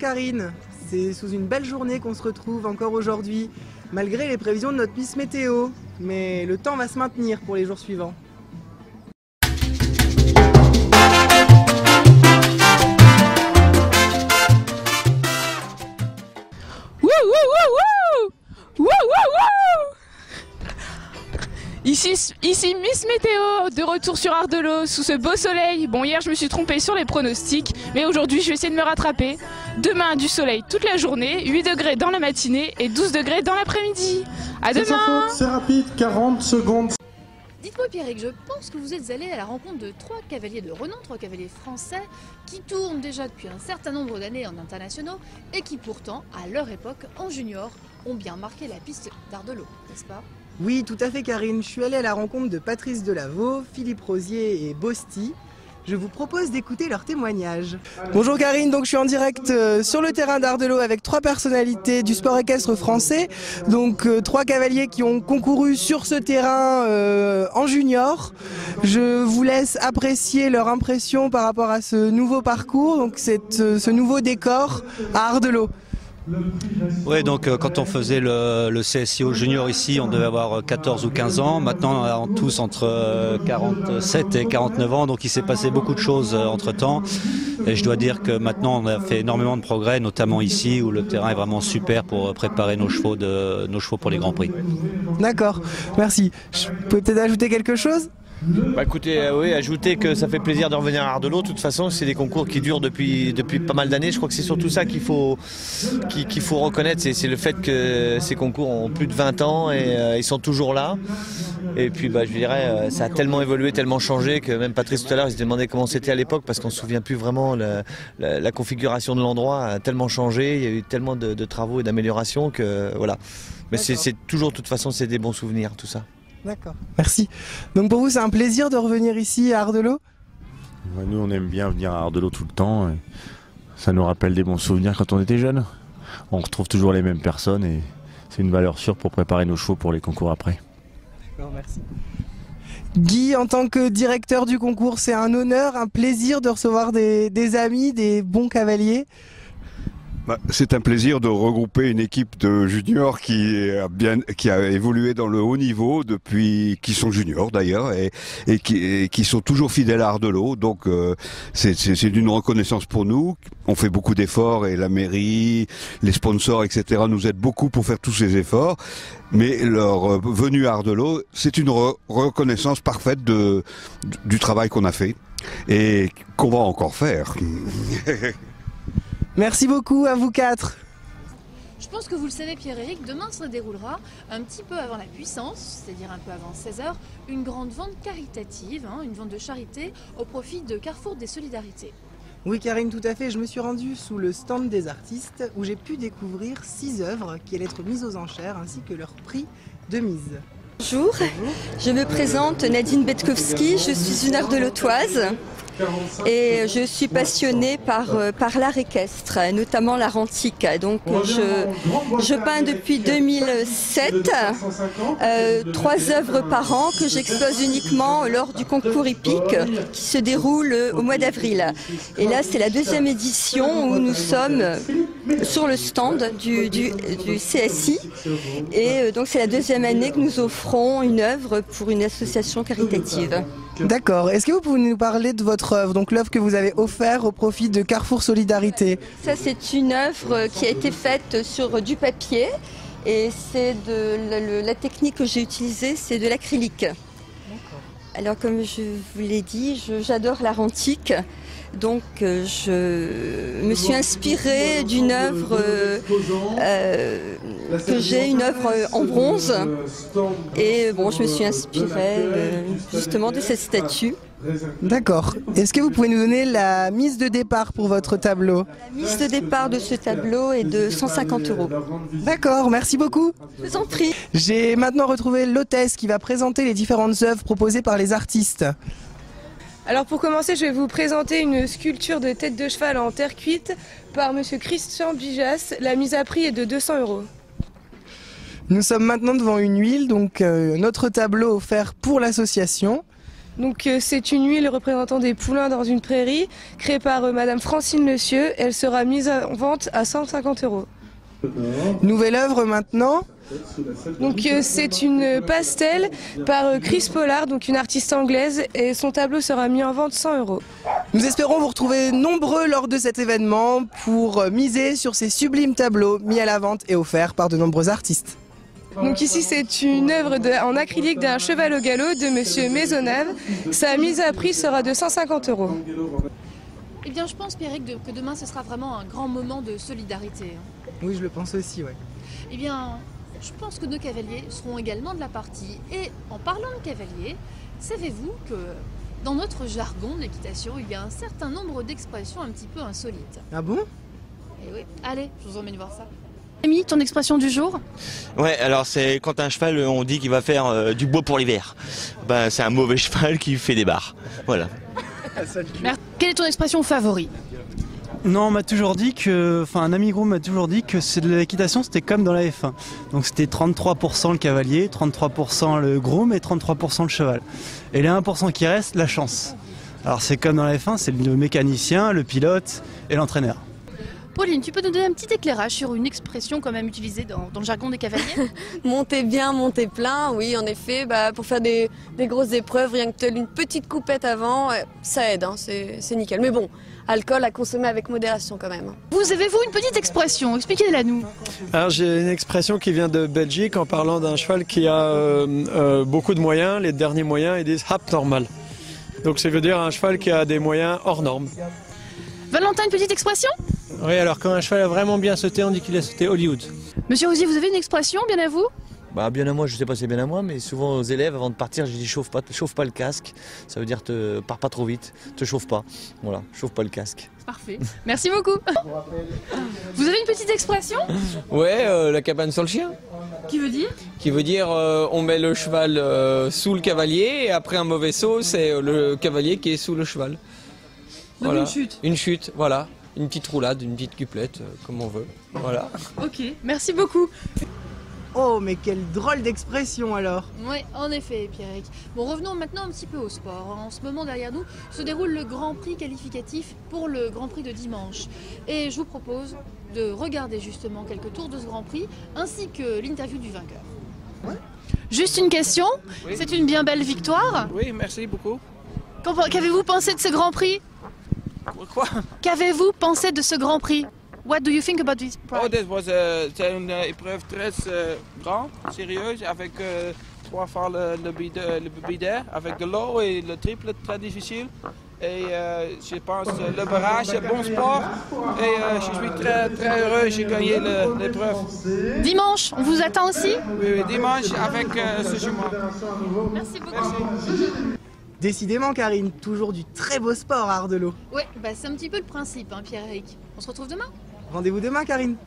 Karine. C'est sous une belle journée qu'on se retrouve encore aujourd'hui, malgré les prévisions de notre Miss Météo. Mais le temps va se maintenir pour les jours suivants. Ici Miss Météo, de retour sur Ardelot, sous ce beau soleil. Bon, hier je me suis trompée sur les pronostics, mais aujourd'hui je vais essayer de me rattraper. Demain, du soleil toute la journée, 8 degrés dans la matinée et 12 degrés dans l'après-midi. À demain! C'est rapide, 40 secondes. Dites-moi Pierrick, je pense que vous êtes allé à la rencontre de 3 cavaliers de renom, 3 cavaliers français, qui tournent déjà depuis un certain nombre d'années en internationaux et qui pourtant, à leur époque, en junior, ont bien marqué la piste d'Ardelot, n'est-ce pas? Oui, tout à fait Karine. Je suis allée à la rencontre de Patrice Delaveau, Philippe Rosier et Bosti. Je vous propose d'écouter leurs témoignages. Bonjour Karine, donc je suis en direct sur le terrain d'Ardelot avec 3 personnalités du sport équestre français. Donc 3 cavaliers qui ont concouru sur ce terrain en junior. Je vous laisse apprécier leur impression par rapport à ce nouveau parcours, donc ce nouveau décor à Ardelot. Oui, donc quand on faisait le CSIO junior ici, on devait avoir 14 ou 15 ans. Maintenant, on a tous entre 47 et 49 ans, donc il s'est passé beaucoup de choses entre-temps. Et je dois dire que maintenant, on a fait énormément de progrès, notamment ici, où le terrain est vraiment super pour préparer nos chevaux pour les Grands Prix. D'accord, merci. Je peux peut-être ajouter quelque chose ? Bah écoutez, oui, ajouter que ça fait plaisir de revenir à Ardelot. De toute façon, c'est des concours qui durent depuis pas mal d'années. Je crois que c'est surtout ça qu'il faut reconnaître. C'est le fait que ces concours ont plus de 20 ans et ils sont toujours là. Et puis je dirais, ça a tellement évolué, tellement changé que même Patrice tout à l'heure, il se demandait comment c'était à l'époque parce qu'on ne se souvient plus vraiment. La configuration de l'endroit a tellement changé, il y a eu tellement de travaux et d'améliorations que voilà. Mais c'est toujours, de toute façon, c'est des bons souvenirs, tout ça. D'accord, merci. Donc pour vous, c'est un plaisir de revenir ici à Ardelot ? Nous, on aime bien venir à Ardelot tout le temps. Ça nous rappelle des bons souvenirs quand on était jeunes. On retrouve toujours les mêmes personnes et c'est une valeur sûre pour préparer nos chevaux pour les concours après. D'accord, merci. Guy, en tant que directeur du concours, c'est un honneur, un plaisir de recevoir des amis, des bons cavaliers. C'est un plaisir de regrouper une équipe de juniors qui a évolué dans le haut niveau qui sont juniors d'ailleurs et qui sont toujours fidèles à Ardelot. Donc c'est d'une reconnaissance pour nous. On fait beaucoup d'efforts et la mairie, les sponsors, etc. nous aident beaucoup pour faire tous ces efforts. Mais leur venue à Ardelot, c'est une reconnaissance parfaite du travail qu'on a fait et qu'on va encore faire. Merci beaucoup à vous 4. Je pense que vous le savez Pierrick, demain se déroulera un petit peu avant la puissance, c'est-à-dire un peu avant 16h, une grande vente caritative, une vente de charité au profit de Carrefour des Solidarités. Oui Karine, tout à fait, je me suis rendue sous le stand des artistes où j'ai pu découvrir 6 œuvres qui allaient être mises aux enchères ainsi que leur prix de mise. Bonjour, je me présente Nadine Betkowski, je suis une ardelotoise. Et je suis passionnée par l'art équestre, notamment l'art antique. Donc je peins depuis 2007, 3 œuvres par an que j'expose uniquement lors du concours hippique qui se déroule au mois d'avril. Et là c'est la 2e édition où nous sommes sur le stand du CSI. Et donc c'est la 2e année que nous offrons une œuvre pour une association caritative. D'accord. Est-ce que vous pouvez nous parler de votre œuvre, donc l'œuvre que vous avez offerte au profit de Carrefour Solidarité? Ça, c'est une œuvre qui a été faite sur du papier et c'est la technique que j'ai utilisée, c'est de l'acrylique. Alors, comme je vous l'ai dit, j'adore l'art antique. Donc je me suis inspirée d'une œuvre que j'ai, une œuvre en bronze. Et bon, je me suis inspirée justement de cette statue. D'accord. Est-ce que vous pouvez nous donner la mise de départ pour votre tableau? La mise de départ de ce tableau est de 150 €. D'accord, merci beaucoup. Je vous en prie. J'ai maintenant retrouvé l'hôtesse qui va présenter les différentes œuvres proposées par les artistes. Alors pour commencer, je vais vous présenter une sculpture de tête de cheval en terre cuite par monsieur Christian Bijas. La mise à prix est de 200 €. Nous sommes maintenant devant une huile, donc notre tableau offert pour l'association. Donc c'est une huile représentant des poulains dans une prairie, créée par Madame Francine Lecieux. Elle sera mise en vente à 150 €. Nouvelle œuvre maintenant. Donc c'est une pastel par Chris Pollard, donc une artiste anglaise, et son tableau sera mis en vente 100 €. Nous espérons vous retrouver nombreux lors de cet événement pour miser sur ces sublimes tableaux mis à la vente et offerts par de nombreux artistes. Donc ici c'est une œuvre en acrylique d'un cheval au galop de Monsieur Maisonneuve. Sa mise à prix sera de 150 €. Eh bien, je pense, Pierrick, que demain, ce sera vraiment un grand moment de solidarité. Oui, je le pense aussi, ouais. Eh bien, je pense que nos cavaliers seront également de la partie. Et en parlant de cavaliers, savez-vous que dans notre jargon d'équitation, il y a un certain nombre d'expressions un petit peu insolites. Ah bon? Eh oui. Allez, je vous emmène voir ça. Amy, ton expression du jour? Ouais, alors c'est quand un cheval, on dit qu'il va faire du bois pour l'hiver. Ben, c'est un mauvais cheval qui fait des barres. Voilà. Quelle est ton expression favorite? Non, on m'a toujours dit que, un ami gros m'a toujours dit que de l'équitation c'était comme dans la F1. Donc c'était 33% le cavalier, 33% le groom et 33% le cheval. Et les 1% qui restent, la chance. Alors c'est comme dans la F1, c'est le mécanicien, le pilote et l'entraîneur. Pauline, tu peux nous donner un petit éclairage sur une expression quand même utilisée dans le jargon des cavaliers? Monter bien, monter plein, oui en effet, pour faire des grosses épreuves, rien que une petite coupette avant, ça aide, hein, c'est nickel. Mais bon, alcool à consommer avec modération quand même. Vous avez-vous une petite expression? Expliquez-la nous. Alors j'ai une expression qui vient de Belgique en parlant d'un cheval qui a beaucoup de moyens, les derniers moyens, ils disent abnormal. Donc ça veut dire un cheval qui a des moyens hors normes. Valentin, une petite expression? Oui, alors quand un cheval a vraiment bien sauté, on dit qu'il a sauté Hollywood. Monsieur Rousier, vous avez une expression, bien à vous? Bien à moi, je sais pas si c'est bien à moi, mais souvent aux élèves, avant de partir, je dis chauffe pas le casque. Ça veut dire pars pas trop vite, te chauffe pas. Voilà, chauffe pas le casque. Parfait. Merci beaucoup. Vous avez une petite expression? Ouais, la cabane sur le chien. Qui veut dire? Qui veut dire on met le cheval sous le cavalier et après un mauvais saut, c'est le cavalier qui est sous le cheval. Donc voilà. une chute? Une chute, voilà. Une petite roulade, une petite cuplette, comme on veut. Voilà. Ok, merci beaucoup. Oh, mais quelle drôle d'expression alors! Oui, en effet, Pierrick. Bon, revenons maintenant un petit peu au sport. En ce moment, derrière nous, se déroule le Grand Prix qualificatif pour le Grand Prix de dimanche. Et je vous propose de regarder justement quelques tours de ce Grand Prix, ainsi que l'interview du vainqueur. Ouais. Juste une question, oui. C'est une bien belle victoire. Oui, merci beaucoup. Qu'avez-vous pensé de ce Grand Prix? Quoi? Qu'avez-vous pensé de ce Grand Prix? What do you think about this prize? Oh, c'est une épreuve très grande, sérieuse, avec 3 fois le bidet, avec de l'eau et le triple très difficile. Et je pense le barrage, c'est bon sport. Et je suis très, très heureux, j'ai gagné l'épreuve. Dimanche, on vous attend aussi? Oui, dimanche avec ce chemin. Merci beaucoup. Décidément, Karine, toujours du très beau sport à Ardelot. Ouais, c'est un petit peu le principe, hein, Pierrick. On se retrouve demain? Rendez-vous demain, Karine.